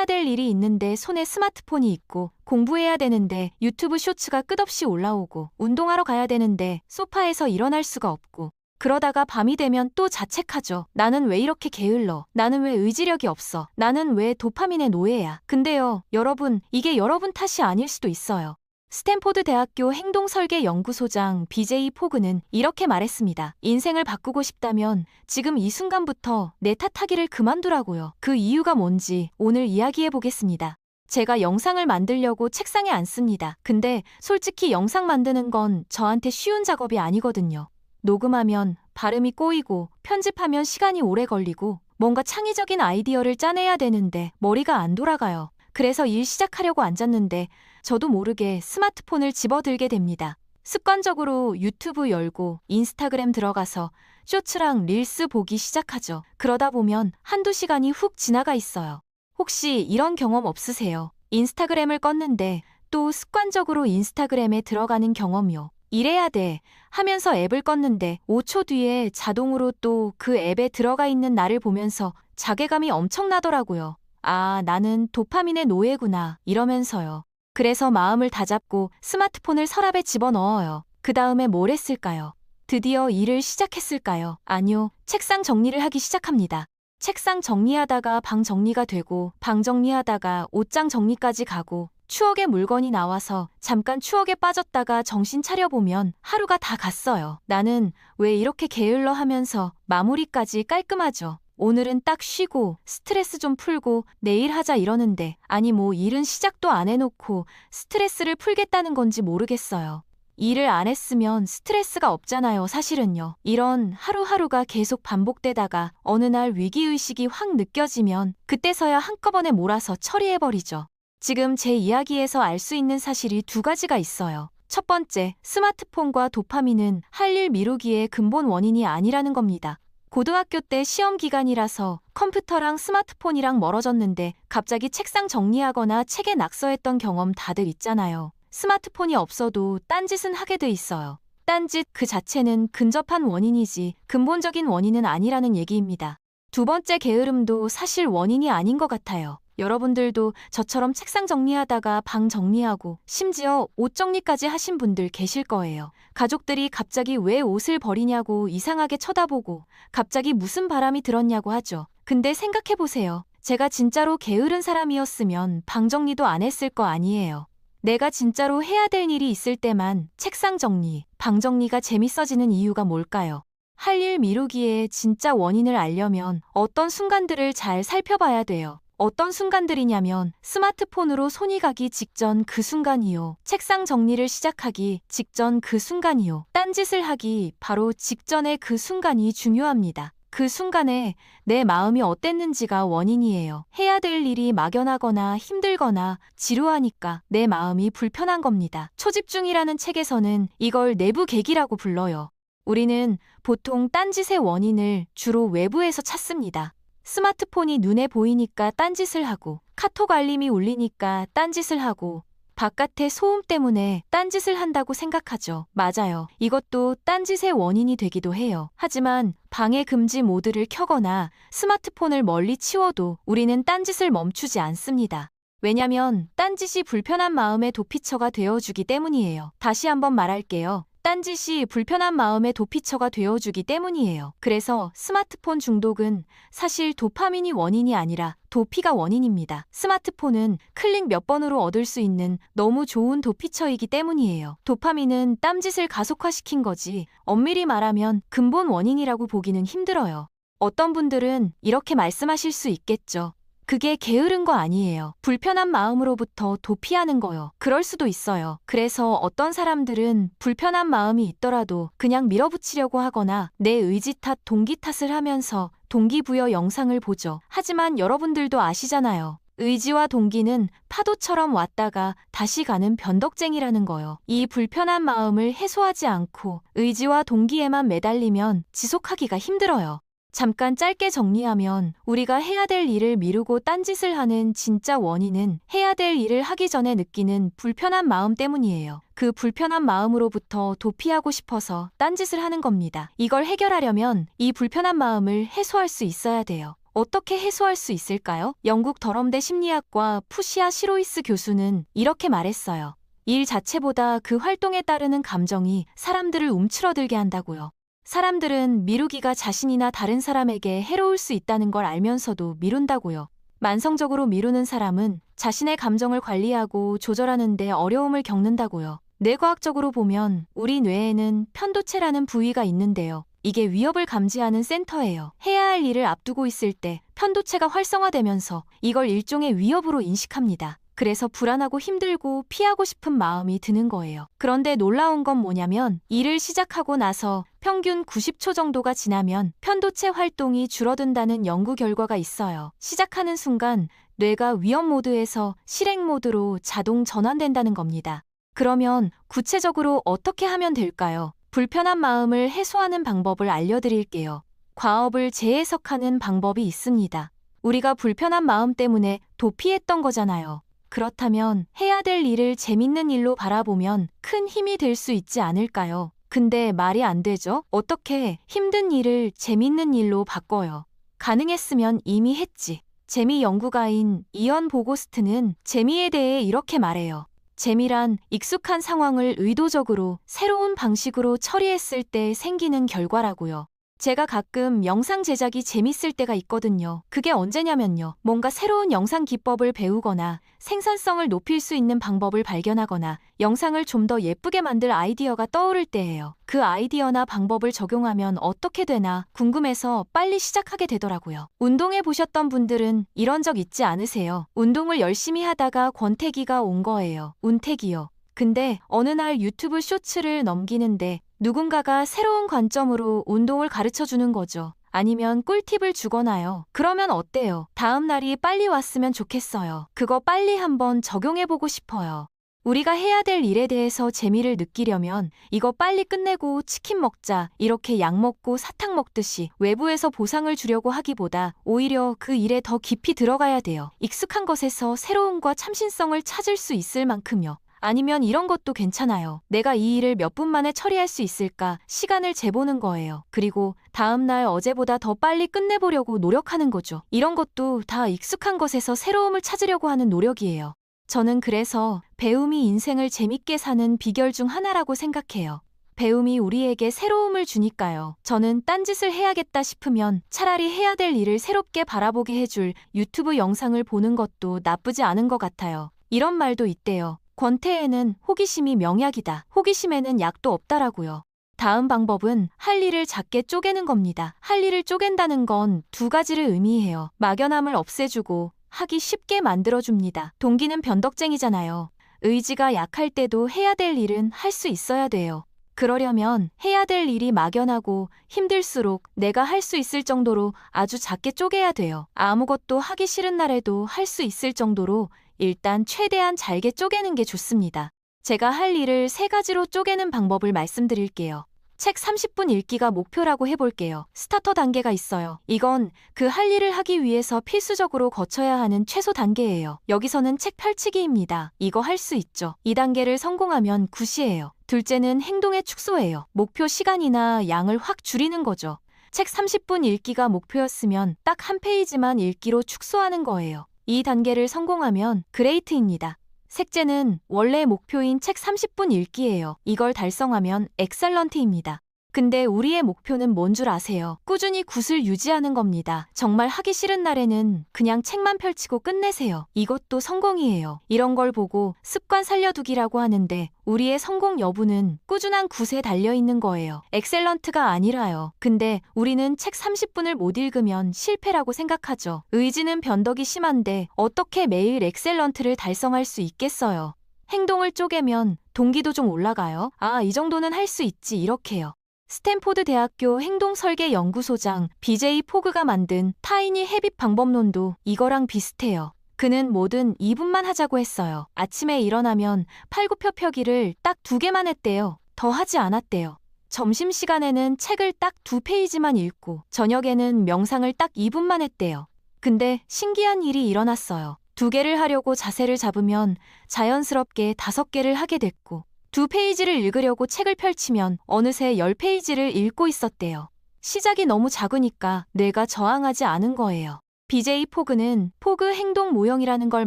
해야 될 일이 있는데 손에 스마트폰이 있고, 공부해야 되는데 유튜브 쇼츠가 끝없이 올라오고, 운동하러 가야 되는데 소파에서 일어날 수가 없고, 그러다가 밤이 되면 또 자책하죠. 나는 왜 이렇게 게을러? 나는 왜 의지력이 없어? 나는 왜 도파민의 노예야? 근데요, 여러분, 이게 여러분 탓이 아닐 수도 있어요. 스탠포드 대학교 행동설계연구소장 BJ 포그는 이렇게 말했습니다. 인생을 바꾸고 싶다면 지금 이 순간부터 내 탓하기를 그만두라고요. 그 이유가 뭔지 오늘 이야기해 보겠습니다. 제가 영상을 만들려고 책상에 앉습니다. 근데 솔직히 영상 만드는 건 저한테 쉬운 작업이 아니거든요. 녹음하면 발음이 꼬이고 편집하면 시간이 오래 걸리고 뭔가 창의적인 아이디어를 짜내야 되는데 머리가 안 돌아가요. 그래서 일 시작하려고 앉았는데 저도 모르게 스마트폰을 집어들게 됩니다. 습관적으로 유튜브 열고 인스타그램 들어가서 쇼츠랑 릴스 보기 시작하죠. 그러다 보면 한두 시간이 훅 지나가 있어요. 혹시 이런 경험 없으세요? 인스타그램을 껐는데 또 습관적으로 인스타그램에 들어가는 경험이요. 이래야 돼 하면서 앱을 껐는데 5초 뒤에 자동으로 또 그 앱에 들어가 있는 나를 보면서 자괴감이 엄청나더라고요. 아, 나는 도파민의 노예구나 이러면서요. 그래서 마음을 다잡고 스마트폰을 서랍에 집어넣어요. 그 다음에 뭘 했을까요? 드디어 일을 시작했을까요? 아니요, 책상 정리를 하기 시작합니다. 책상 정리하다가 방 정리가 되고, 방 정리하다가 옷장 정리까지 가고, 추억의 물건이 나와서 잠깐 추억에 빠졌다가 정신 차려보면 하루가 다 갔어요. 나는 왜 이렇게 게을러 하면서 마무리까지 깔끔하죠. 오늘은 딱 쉬고 스트레스 좀 풀고 내일 하자 이러는데, 아니 뭐 일은 시작도 안 해놓고 스트레스를 풀겠다는 건지 모르겠어요. 일을 안 했으면 스트레스가 없잖아요, 사실은요. 이런 하루하루가 계속 반복되다가 어느 날 위기의식이 확 느껴지면 그때서야 한꺼번에 몰아서 처리해버리죠. 지금 제 이야기에서 알 수 있는 사실이 두 가지가 있어요. 첫 번째, 스마트폰과 도파민은 할 일 미루기의 근본 원인이 아니라는 겁니다. 고등학교 때 시험 기간이라서 컴퓨터랑 스마트폰이랑 멀어졌는데 갑자기 책상 정리하거나 책에 낙서했던 경험 다들 있잖아요. 스마트폰이 없어도 딴짓은 하게 돼 있어요. 딴짓 그 자체는 근접한 원인이지 근본적인 원인은 아니라는 얘기입니다. 두 번째 게으름도 사실 원인이 아닌 것 같아요. 여러분들도 저처럼 책상 정리하다가 방 정리하고 심지어 옷 정리까지 하신 분들 계실 거예요. 가족들이 갑자기 왜 옷을 버리냐고 이상하게 쳐다보고 갑자기 무슨 바람이 들었냐고 하죠. 근데 생각해보세요. 제가 진짜로 게으른 사람이었으면 방 정리도 안 했을 거 아니에요. 내가 진짜로 해야 될 일이 있을 때만 책상 정리, 방 정리가 재밌어지는 이유가 뭘까요? 할 일 미루기에 진짜 원인을 알려면 어떤 순간들을 잘 살펴봐야 돼요. 어떤 순간들이냐면 스마트폰으로 손이 가기 직전 그 순간이요. 책상 정리를 시작하기 직전 그 순간이요. 딴짓을 하기 바로 직전의 그 순간이 중요합니다. 그 순간에 내 마음이 어땠는지가 원인이에요. 해야 될 일이 막연하거나 힘들거나 지루하니까 내 마음이 불편한 겁니다. 초집중이라는 책에서는 이걸 내부 계기라고 불러요. 우리는 보통 딴짓의 원인을 주로 외부에서 찾습니다. 스마트폰이 눈에 보이니까 딴짓을 하고, 카톡 알림이 울리니까 딴짓을 하고, 바깥의 소음 때문에 딴짓을 한다고 생각하죠. 맞아요. 이것도 딴짓의 원인이 되기도 해요. 하지만 방해 금지 모드를 켜거나 스마트폰을 멀리 치워도 우리는 딴짓을 멈추지 않습니다. 왜냐면 딴짓이 불편한 마음의 도피처가 되어주기 때문이에요. 다시 한번 말할게요. 딴짓이 불편한 마음의 도피처가 되어주기 때문이에요. 그래서 스마트폰 중독은 사실 도파민이 원인이 아니라 도피가 원인입니다. 스마트폰은 클릭 몇 번으로 얻을 수 있는 너무 좋은 도피처이기 때문이에요. 도파민은 땀짓을 가속화시킨 거지 엄밀히 말하면 근본 원인이라고 보기는 힘들어요. 어떤 분들은 이렇게 말씀하실 수 있겠죠. 그게 게으른 거 아니에요. 불편한 마음으로부터 도피하는 거요. 그럴 수도 있어요. 그래서 어떤 사람들은 불편한 마음이 있더라도 그냥 밀어붙이려고 하거나 내 의지 탓, 동기 탓을 하면서 동기부여 영상을 보죠. 하지만 여러분들도 아시잖아요. 의지와 동기는 파도처럼 왔다가 다시 가는 변덕쟁이라는 거요. 이 불편한 마음을 해소하지 않고 의지와 동기에만 매달리면 지속하기가 힘들어요. 잠깐 짧게 정리하면 우리가 해야 될 일을 미루고 딴짓을 하는 진짜 원인은 해야 될 일을 하기 전에 느끼는 불편한 마음 때문이에요. 그 불편한 마음으로부터 도피하고 싶어서 딴짓을 하는 겁니다. 이걸 해결하려면 이 불편한 마음을 해소할 수 있어야 돼요. 어떻게 해소할 수 있을까요? 영국 더럼대 심리학과 푸시아 시로이스 교수는 이렇게 말했어요. 일 자체보다 그 활동에 따르는 감정이 사람들을 움츠러들게 한다고요. 사람들은 미루기가 자신이나 다른 사람에게 해로울 수 있다는 걸 알면서도 미룬다고요. 만성적으로 미루는 사람은 자신의 감정을 관리하고 조절하는 데 어려움을 겪는다고요. 뇌과학적으로 보면 우리 뇌에는 편도체라는 부위가 있는데요. 이게 위협을 감지하는 센터예요. 해야 할 일을 앞두고 있을 때 편도체가 활성화되면서 이걸 일종의 위협으로 인식합니다. 그래서 불안하고 힘들고 피하고 싶은 마음이 드는 거예요. 그런데 놀라운 건 뭐냐면 일을 시작하고 나서 평균 90초 정도가 지나면 편도체 활동이 줄어든다는 연구 결과가 있어요. 시작하는 순간 뇌가 위험 모드에서 실행 모드로 자동 전환된다는 겁니다. 그러면 구체적으로 어떻게 하면 될까요? 불편한 마음을 해소하는 방법을 알려드릴게요. 과업을 재해석하는 방법이 있습니다. 우리가 불편한 마음 때문에 도피했던 거잖아요. 그렇다면 해야 될 일을 재밌는 일로 바라보면 큰 힘이 될 수 있지 않을까요? 근데 말이 안 되죠? 어떻게 힘든 일을 재밌는 일로 바꿔요? 가능했으면 이미 했지. 재미 연구가인 이언 보고스트는 재미에 대해 이렇게 말해요. 재미란 익숙한 상황을 의도적으로 새로운 방식으로 처리했을 때 생기는 결과라고요. 제가 가끔 영상 제작이 재밌을 때가 있거든요. 그게 언제냐면요. 뭔가 새로운 영상 기법을 배우거나 생산성을 높일 수 있는 방법을 발견하거나 영상을 좀 더 예쁘게 만들 아이디어가 떠오를 때예요. 그 아이디어나 방법을 적용하면 어떻게 되나 궁금해서 빨리 시작하게 되더라고요. 운동해 보셨던 분들은 이런 적 있지 않으세요? 운동을 열심히 하다가 권태기가 온 거예요. 운태기요. 근데 어느 날 유튜브 쇼츠를 넘기는데 누군가가 새로운 관점으로 운동을 가르쳐 주는 거죠. 아니면 꿀팁을 주거나요. 그러면 어때요? 다음 날이 빨리 왔으면 좋겠어요. 그거 빨리 한번 적용해보고 싶어요. 우리가 해야 될 일에 대해서 재미를 느끼려면 이거 빨리 끝내고 치킨 먹자 이렇게 약 먹고 사탕 먹듯이 외부에서 보상을 주려고 하기보다 오히려 그 일에 더 깊이 들어가야 돼요. 익숙한 것에서 새로움과 참신성을 찾을 수 있을 만큼요. 아니면 이런 것도 괜찮아요. 내가 이 일을 몇 분 만에 처리할 수 있을까 시간을 재보는 거예요. 그리고 다음날 어제보다 더 빨리 끝내보려고 노력하는 거죠. 이런 것도 다 익숙한 것에서 새로움을 찾으려고 하는 노력이에요. 저는 그래서 배움이 인생을 재밌게 사는 비결 중 하나라고 생각해요. 배움이 우리에게 새로움을 주니까요. 저는 딴짓을 해야겠다 싶으면 차라리 해야 될 일을 새롭게 바라보게 해줄 유튜브 영상을 보는 것도 나쁘지 않은 것 같아요. 이런 말도 있대요. 권태에는 호기심이 명약이다. 호기심에는 약도 없다라고요. 다음 방법은 할 일을 작게 쪼개는 겁니다. 할 일을 쪼갠다는 건 두 가지를 의미해요. 막연함을 없애주고 하기 쉽게 만들어줍니다. 동기는 변덕쟁이잖아요. 의지가 약할 때도 해야 될 일은 할 수 있어야 돼요. 그러려면 해야 될 일이 막연하고 힘들수록 내가 할 수 있을 정도로 아주 작게 쪼개야 돼요. 아무것도 하기 싫은 날에도 할 수 있을 정도로 일단 최대한 잘게 쪼개는 게 좋습니다. 제가 할 일을 3가지로 쪼개는 방법을 말씀드릴게요. 책 30분 읽기가 목표라고 해볼게요. 스타터 단계가 있어요. 이건 그 할 일을 하기 위해서 필수적으로 거쳐야 하는 최소 단계예요. 여기서는 책 펼치기입니다. 이거 할 수 있죠. 2단계를 성공하면 굿이에요. 둘째는 행동의 축소예요. 목표 시간이나 양을 확 줄이는 거죠. 책 30분 읽기가 목표였으면 딱 한 페이지만 읽기로 축소하는 거예요. 이 단계를 성공하면 그레이트입니다. 셋째는 원래 목표인 책 30분 읽기예요. 이걸 달성하면 엑셀런트입니다. 근데 우리의 목표는 뭔 줄 아세요? 꾸준히 굿을 유지하는 겁니다. 정말 하기 싫은 날에는 그냥 책만 펼치고 끝내세요. 이것도 성공이에요. 이런 걸 보고 습관 살려두기라고 하는데 우리의 성공 여부는 꾸준한 굿에 달려있는 거예요. 엑셀런트가 아니라요. 근데 우리는 책 30분을 못 읽으면 실패라고 생각하죠. 의지는 변덕이 심한데 어떻게 매일 엑셀런트를 달성할 수 있겠어요? 행동을 쪼개면 동기도 좀 올라가요. 아, 이 정도는 할 수 있지 이렇게요. 스탠포드 대학교 행동설계연구소장 BJ 포그가 만든 타이니 헤빗 방법론도 이거랑 비슷해요. 그는 뭐든 2분만 하자고 했어요. 아침에 일어나면 팔굽혀펴기를 딱 2개만 했대요. 더 하지 않았대요. 점심시간에는 책을 딱 2페이지만 읽고 저녁에는 명상을 딱 2분만 했대요. 근데 신기한 일이 일어났어요. 2개를 하려고 자세를 잡으면 자연스럽게 5개를 하게 됐고 2페이지를 읽으려고 책을 펼치면 어느새 10페이지를 읽고 있었대요. 시작이 너무 작으니까 뇌가 저항하지 않은 거예요. BJ 포그는 포그 행동 모형이라는 걸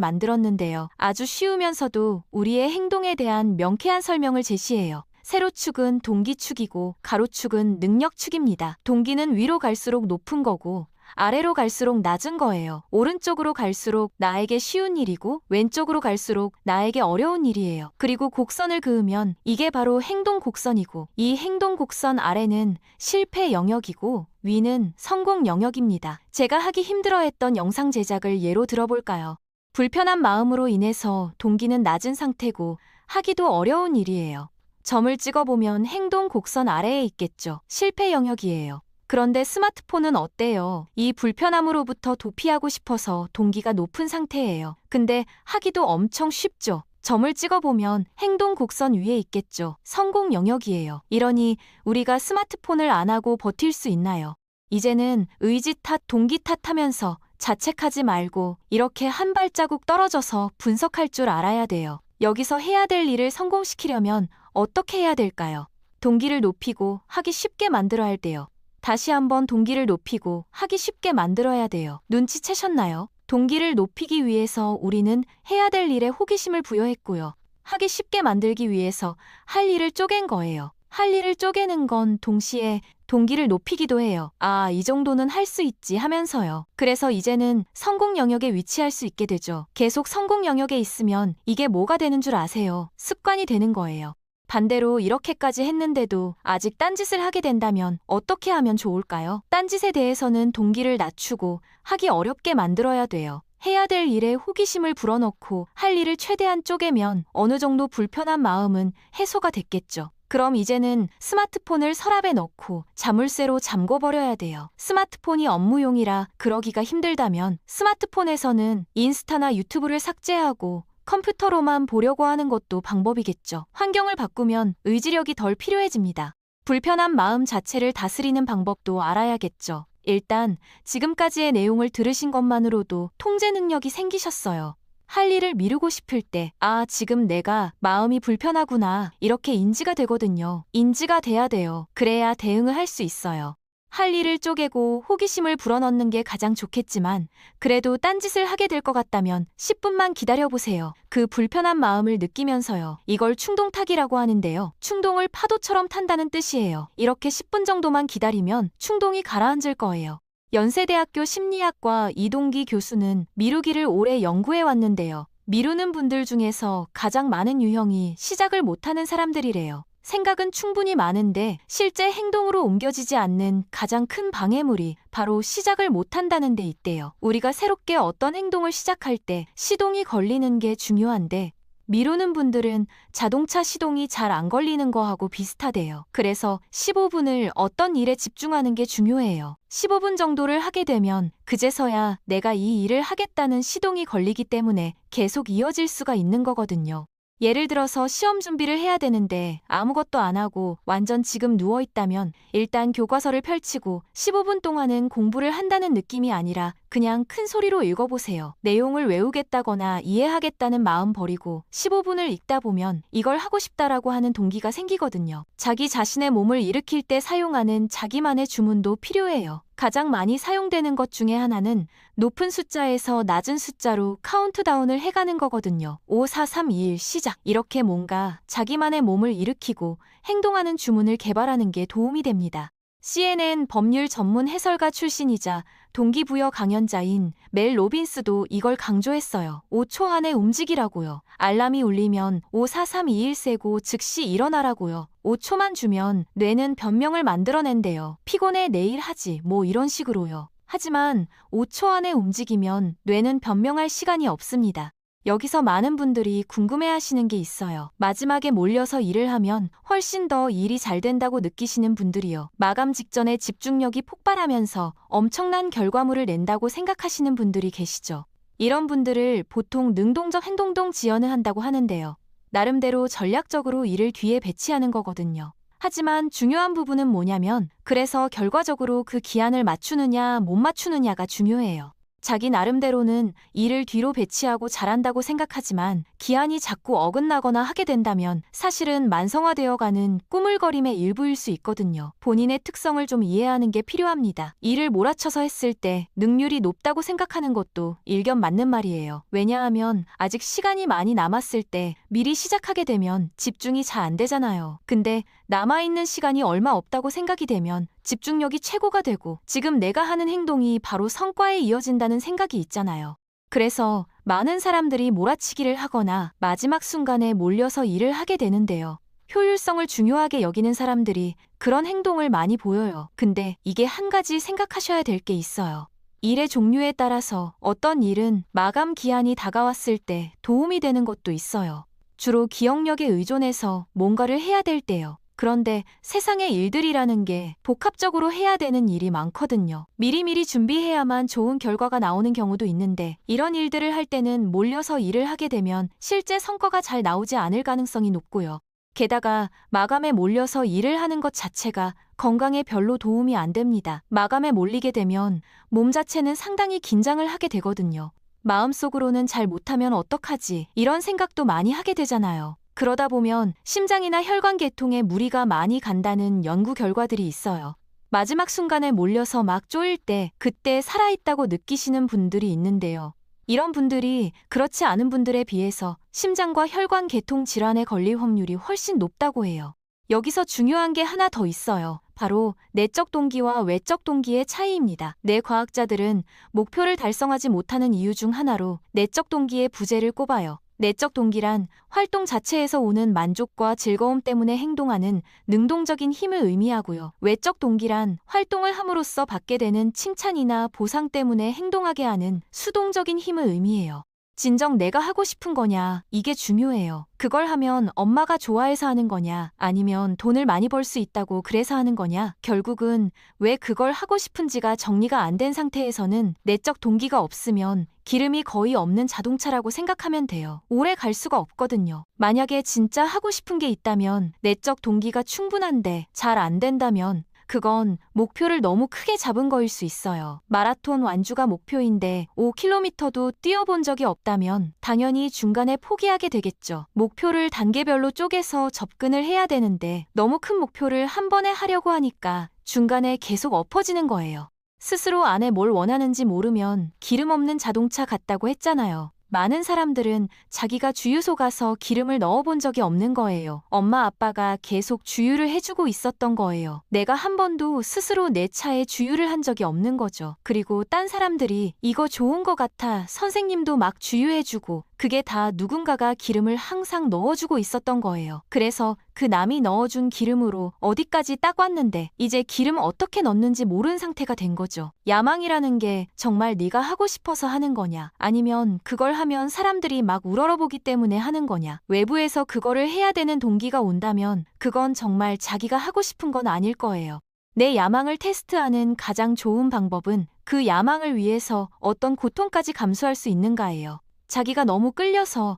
만들었는데요. 아주 쉬우면서도 우리의 행동에 대한 명쾌한 설명을 제시해요. 세로축은 동기축이고 가로축은 능력축입니다. 동기는 위로 갈수록 높은 거고 아래로 갈수록 낮은 거예요. 오른쪽으로 갈수록 나에게 쉬운 일이고 왼쪽으로 갈수록 나에게 어려운 일이에요. 그리고 곡선을 그으면 이게 바로 행동 곡선이고 이 행동 곡선 아래는 실패 영역이고 위는 성공 영역입니다. 제가 하기 힘들어했던 영상 제작을 예로 들어볼까요? 불편한 마음으로 인해서 동기는 낮은 상태고 하기도 어려운 일이에요. 점을 찍어보면 행동 곡선 아래에 있겠죠. 실패 영역이에요. 그런데 스마트폰은 어때요? 이 불편함으로부터 도피하고 싶어서 동기가 높은 상태예요. 근데 하기도 엄청 쉽죠. 점을 찍어보면 행동 곡선 위에 있겠죠. 성공 영역이에요. 이러니 우리가 스마트폰을 안 하고 버틸 수 있나요? 이제는 의지 탓, 동기 탓하면서 자책하지 말고 이렇게 한 발자국 떨어져서 분석할 줄 알아야 돼요. 여기서 해야 될 일을 성공시키려면 어떻게 해야 될까요? 동기를 높이고 하기 쉽게 만들어야 할 때요. 다시 한번 동기를 높이고 하기 쉽게 만들어야 돼요. 눈치채셨나요? 동기를 높이기 위해서 우리는 해야 될 일에 호기심을 부여했고요. 하기 쉽게 만들기 위해서 할 일을 쪼갠 거예요. 할 일을 쪼개는 건 동시에 동기를 높이기도 해요. 아, 이 정도는 할 수 있지 하면서요. 그래서 이제는 성공 영역에 위치할 수 있게 되죠. 계속 성공 영역에 있으면 이게 뭐가 되는 줄 아세요? 습관이 되는 거예요. 반대로 이렇게까지 했는데도 아직 딴짓을 하게 된다면 어떻게 하면 좋을까요? 딴짓에 대해서는 동기를 낮추고 하기 어렵게 만들어야 돼요. 해야 될 일에 호기심을 불어넣고 할 일을 최대한 쪼개면 어느 정도 불편한 마음은 해소가 됐겠죠. 그럼 이제는 스마트폰을 서랍에 넣고 자물쇠로 잠궈버려야 돼요. 스마트폰이 업무용이라 그러기가 힘들다면 스마트폰에서는 인스타나 유튜브를 삭제하고 컴퓨터로만 보려고 하는 것도 방법이겠죠. 환경을 바꾸면 의지력이 덜 필요해집니다. 불편한 마음 자체를 다스리는 방법도 알아야겠죠. 일단 지금까지의 내용을 들으신 것만으로도 통제 능력이 생기셨어요. 할 일을 미루고 싶을 때, 아, 지금 내가 마음이 불편하구나, 이렇게 인지가 되거든요. 인지가 돼야 돼요. 그래야 대응을 할 수 있어요. 할 일을 쪼개고 호기심을 불어넣는 게 가장 좋겠지만 그래도 딴짓을 하게 될 것 같다면 10분만 기다려보세요. 그 불편한 마음을 느끼면서요. 이걸 충동타기라고 하는데요. 충동을 파도처럼 탄다는 뜻이에요. 이렇게 10분 정도만 기다리면 충동이 가라앉을 거예요. 연세대학교 심리학과 이동기 교수는 미루기를 오래 연구해 왔는데요. 미루는 분들 중에서 가장 많은 유형이 시작을 못하는 사람들이래요. 생각은 충분히 많은데 실제 행동으로 옮겨지지 않는 가장 큰 방해물이 바로 시작을 못한다는 데 있대요. 우리가 새롭게 어떤 행동을 시작할 때 시동이 걸리는 게 중요한데 미루는 분들은 자동차 시동이 잘 안 걸리는 거하고 비슷하대요. 그래서 15분을 어떤 일에 집중하는 게 중요해요. 15분 정도를 하게 되면 그제서야 내가 이 일을 하겠다는 시동이 걸리기 때문에 계속 이어질 수가 있는 거거든요. 예를 들어서 시험 준비를 해야 되는데 아무것도 안 하고 완전 지금 누워있다면 일단 교과서를 펼치고 15분 동안은 공부를 한다는 느낌이 아니라 그냥 큰 소리로 읽어보세요. 내용을 외우겠다거나 이해하겠다는 마음 버리고 15분을 읽다 보면 이걸 하고 싶다라고 하는 동기가 생기거든요. 자기 자신의 몸을 일으킬 때 사용하는 자기만의 주문도 필요해요. 가장 많이 사용되는 것 중에 하나는 높은 숫자에서 낮은 숫자로 카운트다운을 해가는 거거든요. 5, 4, 3, 2, 1 시작. 이렇게 뭔가 자기만의 몸을 일으키고 행동하는 주문을 개발하는 게 도움이 됩니다. CNN 법률 전문 해설가 출신이자 동기부여 강연자인 멜 로빈스도 이걸 강조했어요. 5초 안에 움직이라고요. 알람이 울리면 5, 4, 3, 2, 1 세고 즉시 일어나라고요. 5초만 주면 뇌는 변명을 만들어낸대요. 피곤해 내일 하지 뭐 이런 식으로요. 하지만 5초 안에 움직이면 뇌는 변명할 시간이 없습니다. 여기서 많은 분들이 궁금해하시는 게 있어요. 마지막에 몰려서 일을 하면 훨씬 더 일이 잘 된다고 느끼시는 분들이요. 마감 직전에 집중력이 폭발하면서 엄청난 결과물을 낸다고 생각하시는 분들이 계시죠. 이런 분들을 보통 능동적 행동동 지연을 한다고 하는데요. 나름대로 전략적으로 일을 뒤에 배치하는 거거든요. 하지만 중요한 부분은 뭐냐면 그래서 결과적으로 그 기한을 맞추느냐 못 맞추느냐가 중요해요. 자기 나름대로는 일을 뒤로 배치하고 잘한다고 생각하지만 기한이 자꾸 어긋나거나 하게 된다면 사실은 만성화되어가는 꾸물거림의 일부일 수 있거든요. 본인의 특성을 좀 이해하는 게 필요합니다. 일을 몰아쳐서 했을 때 능률이 높다고 생각하는 것도 일견 맞는 말이에요. 왜냐하면 아직 시간이 많이 남았을 때 미리 시작하게 되면 집중이 잘 안 되잖아요. 근데 남아있는 시간이 얼마 없다고 생각이 되면 집중력이 최고가 되고 지금 내가 하는 행동이 바로 성과에 이어진다는 생각이 있잖아요. 그래서 많은 사람들이 몰아치기를 하거나 마지막 순간에 몰려서 일을 하게 되는데요. 효율성을 중요하게 여기는 사람들이 그런 행동을 많이 보여요. 근데 이게 한 가지 생각하셔야 될 게 있어요. 일의 종류에 따라서 어떤 일은 마감 기한이 다가왔을 때 도움이 되는 것도 있어요. 주로 기억력에 의존해서 뭔가를 해야 될 때요. 그런데 세상의 일들이라는 게 복합적으로 해야 되는 일이 많거든요. 미리미리 준비해야만 좋은 결과가 나오는 경우도 있는데 이런 일들을 할 때는 몰려서 일을 하게 되면 실제 성과가 잘 나오지 않을 가능성이 높고요. 게다가 마감에 몰려서 일을 하는 것 자체가 건강에 별로 도움이 안 됩니다. 마감에 몰리게 되면 몸 자체는 상당히 긴장을 하게 되거든요. 마음속으로는 잘 못하면 어떡하지? 이런 생각도 많이 하게 되잖아요. 그러다 보면 심장이나 혈관 계통에 무리가 많이 간다는 연구 결과들이 있어요. 마지막 순간에 몰려서 막 쪼일 때 그때 살아있다고 느끼시는 분들이 있는데요. 이런 분들이 그렇지 않은 분들에 비해서 심장과 혈관 계통 질환에 걸릴 확률이 훨씬 높다고 해요. 여기서 중요한 게 하나 더 있어요. 바로 내적 동기와 외적 동기의 차이입니다. 뇌과학자들은 목표를 달성하지 못하는 이유 중 하나로 내적 동기의 부재를 꼽아요. 내적 동기란 활동 자체에서 오는 만족과 즐거움 때문에 행동하는 능동적인 힘을 의미하고요. 외적 동기란 활동을 함으로써 받게 되는 칭찬이나 보상 때문에 행동하게 하는 수동적인 힘을 의미해요. 진정 내가 하고 싶은 거냐, 이게 중요해요. 그걸 하면 엄마가 좋아해서 하는 거냐, 아니면 돈을 많이 벌 수 있다고 그래서 하는 거냐. 결국은 왜 그걸 하고 싶은지가 정리가 안 된 상태에서는 내적 동기가 없으면 기름이 거의 없는 자동차라고 생각하면 돼요. 오래 갈 수가 없거든요. 만약에 진짜 하고 싶은 게 있다면 내적 동기가 충분한데 잘 안 된다면 그건 목표를 너무 크게 잡은 거일 수 있어요. 마라톤 완주가 목표인데 5km도 뛰어본 적이 없다면 당연히 중간에 포기하게 되겠죠. 목표를 단계별로 쪼개서 접근을 해야 되는데 너무 큰 목표를 한 번에 하려고 하니까 중간에 계속 엎어지는 거예요. 스스로 안에 뭘 원하는지 모르면 기름 없는 자동차 같다고 했잖아요. 많은 사람들은 자기가 주유소 가서 기름을 넣어본 적이 없는 거예요. 엄마 아빠가 계속 주유를 해주고 있었던 거예요. 내가 한 번도 스스로 내 차에 주유를 한 적이 없는 거죠. 그리고 딴 사람들이 이거 좋은 거 같아 선생님도 막 주유해주고 그게 다 누군가가 기름을 항상 넣어주고 있었던 거예요. 그래서 그 남이 넣어준 기름으로 어디까지 딱 왔는데 이제 기름 어떻게 넣는지 모르는 상태가 된 거죠. 야망이라는 게 정말 네가 하고 싶어서 하는 거냐, 아니면 그걸 하면 사람들이 막 우러러보기 때문에 하는 거냐. 외부에서 그거를 해야 되는 동기가 온다면 그건 정말 자기가 하고 싶은 건 아닐 거예요. 내 야망을 테스트하는 가장 좋은 방법은 그 야망을 위해서 어떤 고통까지 감수할 수 있는가예요. 자기가 너무 끌려서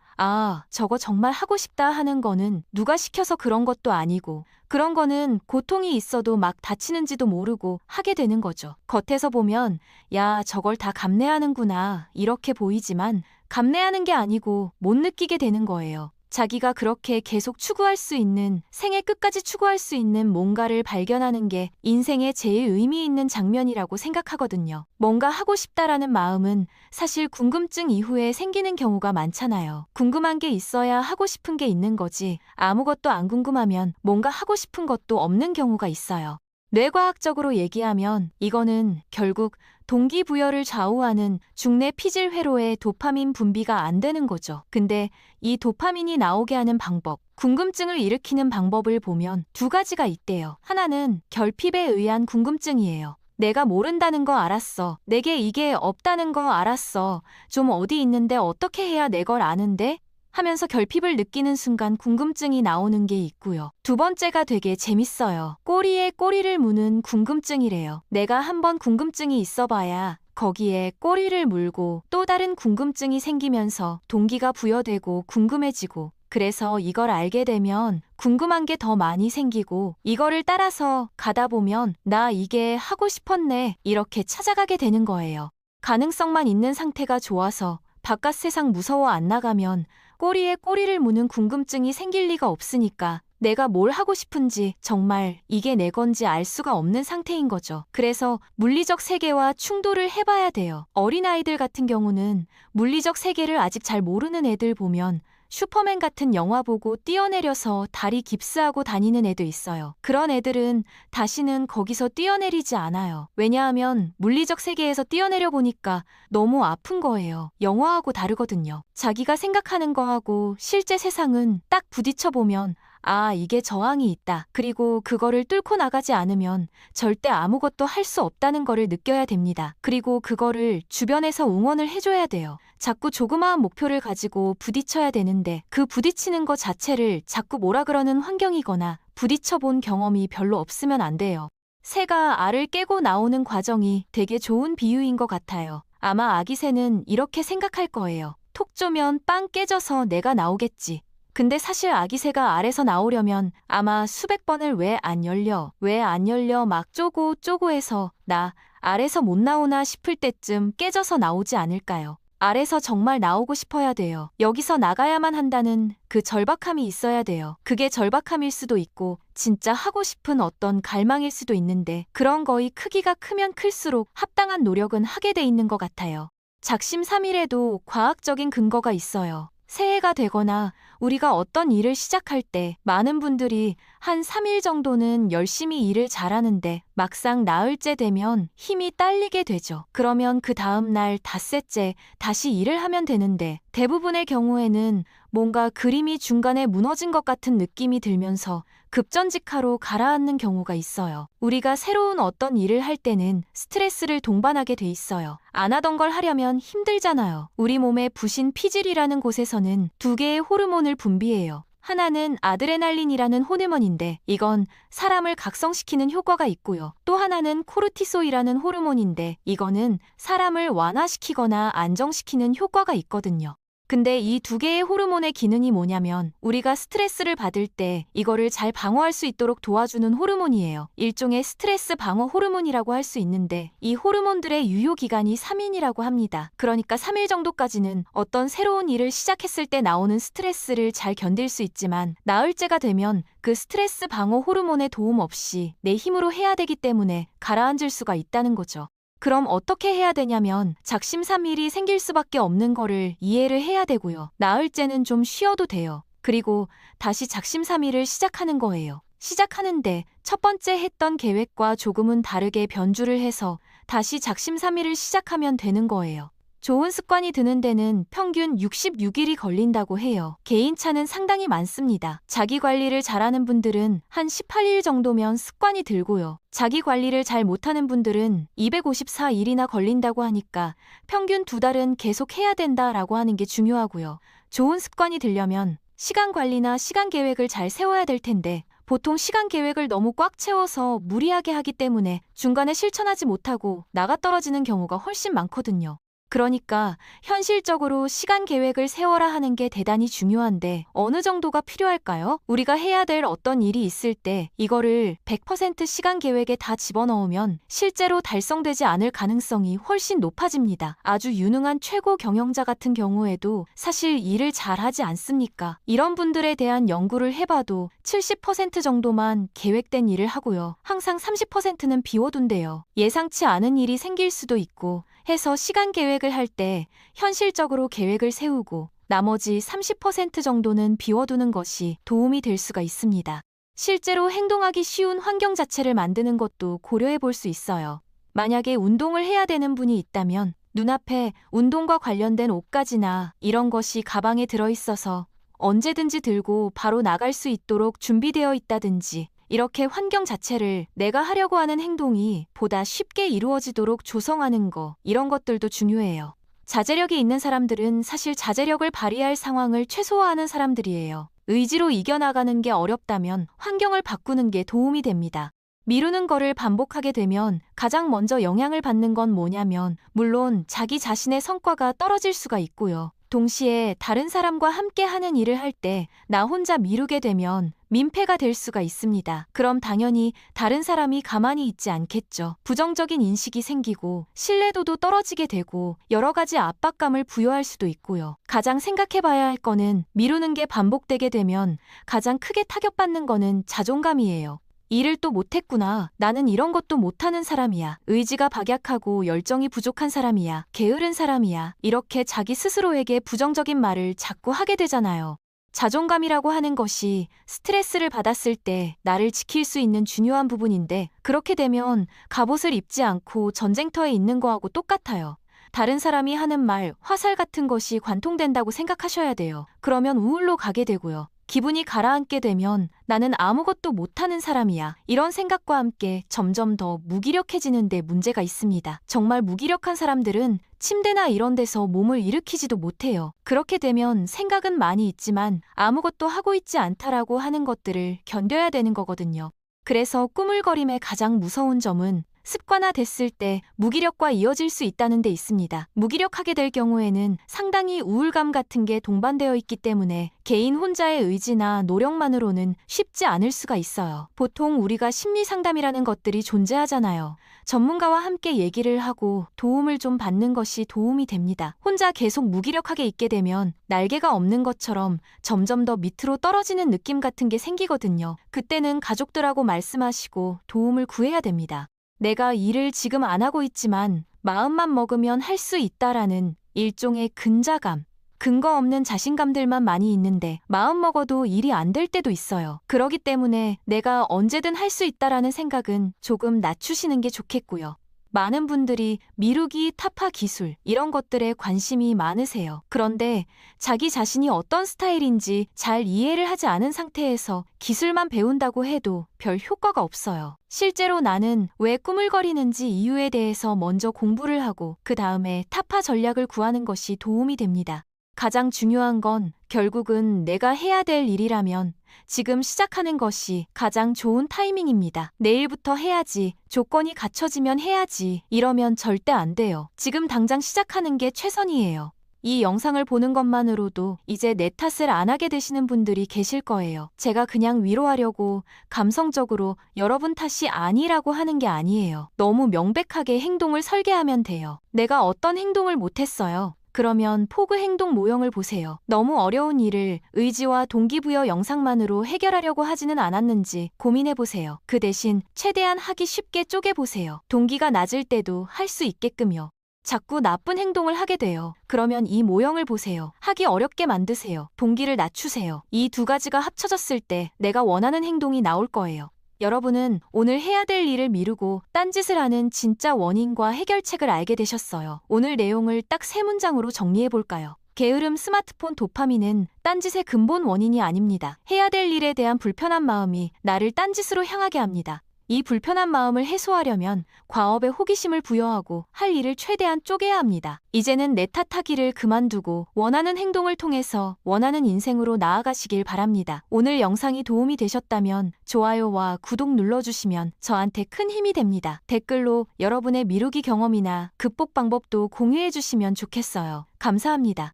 저거 정말 하고 싶다 하는 거는 누가 시켜서 그런 것도 아니고 그런 거는 고통이 있어도 막 다치는지도 모르고 하게 되는 거죠. 겉에서 보면 야, 저걸 다 감내하는구나 이렇게 보이지만 감내하는 게 아니고 못 느끼게 되는 거예요. 자기가 그렇게 계속 추구할 수 있는, 생애 끝까지 추구할 수 있는 뭔가를 발견하는 게 인생의 제일 의미 있는 장면이라고 생각하거든요. 뭔가 하고 싶다라는 마음은 사실 궁금증 이후에 생기는 경우가 많잖아요. 궁금한 게 있어야 하고 싶은 게 있는 거지 아무것도 안 궁금하면 뭔가 하고 싶은 것도 없는 경우가 있어요. 뇌과학적으로 얘기하면 이거는 결국 동기부여를 좌우하는 중뇌 피질 회로의 도파민 분비가 안 되는 거죠. 근데 이 도파민이 나오게 하는 방법, 궁금증을 일으키는 방법을 보면 두 가지가 있대요. 하나는 결핍에 의한 궁금증이에요. 내가 모른다는 거 알았어. 내게 이게 없다는 거 알았어. 좀 어디 있는데 어떻게 해야 내 걸 아는데? 하면서 결핍을 느끼는 순간 궁금증이 나오는 게 있고요. 두 번째가 되게 재밌어요. 꼬리에 꼬리를 무는 궁금증이래요. 내가 한번 궁금증이 있어봐야 거기에 꼬리를 물고 또 다른 궁금증이 생기면서 동기가 부여되고 궁금해지고 그래서 이걸 알게 되면 궁금한 게 더 많이 생기고 이거를 따라서 가다 보면 나 이게 하고 싶었네 이렇게 찾아가게 되는 거예요. 가능성만 있는 상태가 좋아서 바깥 세상 무서워 안 나가면 꼬리에 꼬리를 무는 궁금증이 생길 리가 없으니까 내가 뭘 하고 싶은지 정말 이게 내 건지 알 수가 없는 상태인 거죠. 그래서 물리적 세계와 충돌을 해봐야 돼요. 어린아이들 같은 경우는 물리적 세계를 아직 잘 모르는 애들 보면 슈퍼맨 같은 영화 보고 뛰어내려서 다리 깁스하고 다니는 애도 있어요. 그런 애들은 다시는 거기서 뛰어내리지 않아요. 왜냐하면 물리적 세계에서 뛰어내려 보니까 너무 아픈 거예요. 영화하고 다르거든요. 자기가 생각하는 거하고 실제 세상은 딱 부딪혀 보면 아, 이게 저항이 있다. 그리고 그거를 뚫고 나가지 않으면 절대 아무것도 할 수 없다는 거를 느껴야 됩니다. 그리고 그거를 주변에서 응원을 해줘야 돼요. 자꾸 조그마한 목표를 가지고 부딪혀야 되는데 그 부딪히는 거 자체를 자꾸 뭐라 그러는 환경이거나 부딪혀 본 경험이 별로 없으면 안 돼요. 새가 알을 깨고 나오는 과정이 되게 좋은 비유인 것 같아요. 아마 아기 새는 이렇게 생각할 거예요. 톡 쪼면 빵 깨져서 내가 나오겠지. 근데 사실 아기 새가 알에서 나오려면 아마 수백 번을 왜 안 열려 막 쪼고 해서 나 알에서 못 나오나 싶을 때쯤 깨져서 나오지 않을까요? 알에서 정말 나오고 싶어야 돼요. 여기서 나가야만 한다는 그 절박함이 있어야 돼요. 그게 절박함일 수도 있고 진짜 하고 싶은 어떤 갈망일 수도 있는데 그런 거의 크기가 크면 클수록 합당한 노력은 하게 돼 있는 것 같아요. 작심삼일에도 과학적인 근거가 있어요. 새해가 되거나 우리가 어떤 일을 시작할 때 많은 분들이 한 3일 정도는 열심히 일을 잘하는데 막상 나흘째 되면 힘이 딸리게 되죠. 그러면 그 다음 날 닷새째 다시 일을 하면 되는데 대부분의 경우에는 뭔가 그림이 중간에 무너진 것 같은 느낌이 들면서 급전직하로 가라앉는 경우가 있어요. 우리가 새로운 어떤 일을 할 때는 스트레스를 동반하게 돼 있어요. 안 하던 걸 하려면 힘들잖아요. 우리 몸의 부신 피질이라는 곳에서는 두 개의 호르몬을 분비해요. 하나는 아드레날린이라는 호르몬인데 이건 사람을 각성시키는 효과가 있고요. 또 하나는 코르티솔이라는 호르몬인데 이거는 사람을 완화시키거나 안정시키는 효과가 있거든요. 근데 이 두 개의 호르몬의 기능이 뭐냐면 우리가 스트레스를 받을 때 이거를 잘 방어할 수 있도록 도와주는 호르몬이에요. 일종의 스트레스 방어 호르몬이라고 할 수 있는데 이 호르몬들의 유효기간이 3일이라고 합니다. 그러니까 3일 정도까지는 어떤 새로운 일을 시작했을 때 나오는 스트레스를 잘 견딜 수 있지만 나흘째가 되면 그 스트레스 방어 호르몬의 도움 없이 내 힘으로 해야 되기 때문에 가라앉을 수가 있다는 거죠. 그럼 어떻게 해야 되냐면 작심삼일이 생길 수밖에 없는 거를 이해를 해야 되고요. 나흘째는 좀 쉬어도 돼요. 그리고 다시 작심삼일을 시작하는 거예요. 시작하는데 첫 번째 했던 계획과 조금은 다르게 변주를 해서 다시 작심삼일을 시작하면 되는 거예요. 좋은 습관이 드는 데는 평균 66일이 걸린다고 해요. 개인차는 상당히 많습니다. 자기 관리를 잘하는 분들은 한 18일 정도면 습관이 들고요. 자기 관리를 잘 못하는 분들은 254일이나 걸린다고 하니까 평균 2달은 계속 해야 된다라고 하는 게 중요하고요. 좋은 습관이 들려면 시간 관리나 시간 계획을 잘 세워야 될 텐데 보통 시간 계획을 너무 꽉 채워서 무리하게 하기 때문에 중간에 실천하지 못하고 나가 떨어지는 경우가 훨씬 많거든요. 그러니까 현실적으로 시간 계획을 세워라 하는 게 대단히 중요한데 어느 정도가 필요할까요? 우리가 해야 될 어떤 일이 있을 때 이거를 100% 시간 계획에 다 집어넣으면 실제로 달성되지 않을 가능성이 훨씬 높아집니다. 아주 유능한 최고 경영자 같은 경우에도 사실 일을 잘 하지 않습니까? 이런 분들에 대한 연구를 해봐도 70% 정도만 계획된 일을 하고요. 항상 30%는 비워둔대요. 예상치 않은 일이 생길 수도 있고 해서 시간 계획을 할 때 현실적으로 계획을 세우고 나머지 30% 정도는 비워두는 것이 도움이 될 수가 있습니다. 실제로 행동하기 쉬운 환경 자체를 만드는 것도 고려해 볼 수 있어요. 만약에 운동을 해야 되는 분이 있다면 눈앞에 운동과 관련된 옷가지나 이런 것이 가방에 들어있어서 언제든지 들고 바로 나갈 수 있도록 준비되어 있다든지 이렇게 환경 자체를 내가 하려고 하는 행동이 보다 쉽게 이루어지도록 조성하는 거 이런 것들도 중요해요. 자제력이 있는 사람들은 사실 자제력을 발휘할 상황을 최소화하는 사람들이에요. 의지로 이겨나가는 게 어렵다면 환경을 바꾸는 게 도움이 됩니다. 미루는 거를 반복하게 되면 가장 먼저 영향을 받는 건 뭐냐면 물론 자기 자신의 성과가 떨어질 수가 있고요. 동시에 다른 사람과 함께 하는 일을 할 때 나 혼자 미루게 되면 민폐가 될 수가 있습니다. 그럼 당연히 다른 사람이 가만히 있지 않겠죠. 부정적인 인식이 생기고 신뢰도도 떨어지게 되고 여러 가지 압박감을 부여할 수도 있고요. 가장 생각해 봐야 할 거는 미루는 게 반복되게 되면 가장 크게 타격받는 거는 자존감이에요. 일을 또 못했구나. 나는 이런 것도 못하는 사람이야. 의지가 박약하고 열정이 부족한 사람이야. 게으른 사람이야. 이렇게 자기 스스로에게 부정적인 말을 자꾸 하게 되잖아요. 자존감이라고 하는 것이 스트레스를 받았을 때 나를 지킬 수 있는 중요한 부분인데 그렇게 되면 갑옷을 입지 않고 전쟁터에 있는 거하고 똑같아요. 다른 사람이 하는 말, 화살 같은 것이 관통된다고 생각하셔야 돼요. 그러면 우울로 가게 되고요. 기분이 가라앉게 되면 나는 아무것도 못하는 사람이야. 이런 생각과 함께 점점 더 무기력해지는 데 문제가 있습니다. 정말 무기력한 사람들은 침대나 이런 데서 몸을 일으키지도 못해요. 그렇게 되면 생각은 많이 있지만 아무것도 하고 있지 않다라고 하는 것들을 견뎌야 되는 거거든요. 그래서 꾸물거림의 가장 무서운 점은 습관화됐을 때 무기력과 이어질 수 있다는 데 있습니다. 무기력하게 될 경우에는 상당히 우울감 같은 게 동반되어 있기 때문에 개인 혼자의 의지나 노력만으로는 쉽지 않을 수가 있어요. 보통 우리가 심리 상담이라는 것들이 존재하잖아요. 전문가와 함께 얘기를 하고 도움을 좀 받는 것이 도움이 됩니다. 혼자 계속 무기력하게 있게 되면 날개가 없는 것처럼 점점 더 밑으로 떨어지는 느낌 같은 게 생기거든요. 그때는 가족들하고 말씀하시고 도움을 구해야 됩니다. 내가 일을 지금 안 하고 있지만 마음만 먹으면 할 수 있다라는 일종의 근자감, 근거 없는 자신감들만 많이 있는데 마음 먹어도 일이 안 될 때도 있어요. 그러기 때문에 내가 언제든 할 수 있다라는 생각은 조금 낮추시는 게 좋겠고요. 많은 분들이 미루기, 타파 기술 이런 것들에 관심이 많으세요. 그런데 자기 자신이 어떤 스타일인지 잘 이해를 하지 않은 상태에서 기술만 배운다고 해도 별 효과가 없어요. 실제로 나는 왜 꾸물거리는지 이유에 대해서 먼저 공부를 하고 그 다음에 타파 전략을 구하는 것이 도움이 됩니다. 가장 중요한 건 결국은 내가 해야 될 일이라면 지금 시작하는 것이 가장 좋은 타이밍입니다. 내일부터 해야지, 조건이 갖춰지면 해야지, 이러면 절대 안 돼요. 지금 당장 시작하는 게 최선이에요. 이 영상을 보는 것만으로도 이제 내 탓을 안 하게 되시는 분들이 계실 거예요. 제가 그냥 위로하려고 감성적으로 여러분 탓이 아니라고 하는 게 아니에요. 너무 명백하게 행동을 설계하면 돼요. 내가 어떤 행동을 못했어요. 그러면 포그 행동 모형을 보세요. 너무 어려운 일을 의지와 동기부여 영상만으로 해결하려고 하지는 않았는지 고민해보세요. 그 대신 최대한 하기 쉽게 쪼개보세요. 동기가 낮을 때도 할 수 있게끔요. 자꾸 나쁜 행동을 하게 돼요. 그러면 이 모형을 보세요. 하기 어렵게 만드세요. 동기를 낮추세요. 이 두 가지가 합쳐졌을 때 내가 원하는 행동이 나올 거예요. 여러분은 오늘 해야 될 일을 미루고 딴짓을 하는 진짜 원인과 해결책을 알게 되셨어요. 오늘 내용을 딱 3문장으로 정리해 볼까요? 게으름, 스마트폰, 도파민은 딴짓의 근본 원인이 아닙니다. 해야 될 일에 대한 불편한 마음이 나를 딴짓으로 향하게 합니다. 이 불편한 마음을 해소하려면 과업에 호기심을 부여하고 할 일을 최대한 쪼개야 합니다. 이제는 내 탓하기를 그만두고 원하는 행동을 통해서 원하는 인생으로 나아가시길 바랍니다. 오늘 영상이 도움이 되셨다면 좋아요와 구독 눌러주시면 저한테 큰 힘이 됩니다. 댓글로 여러분의 미루기 경험이나 극복 방법도 공유해 주시면 좋겠어요. 감사합니다.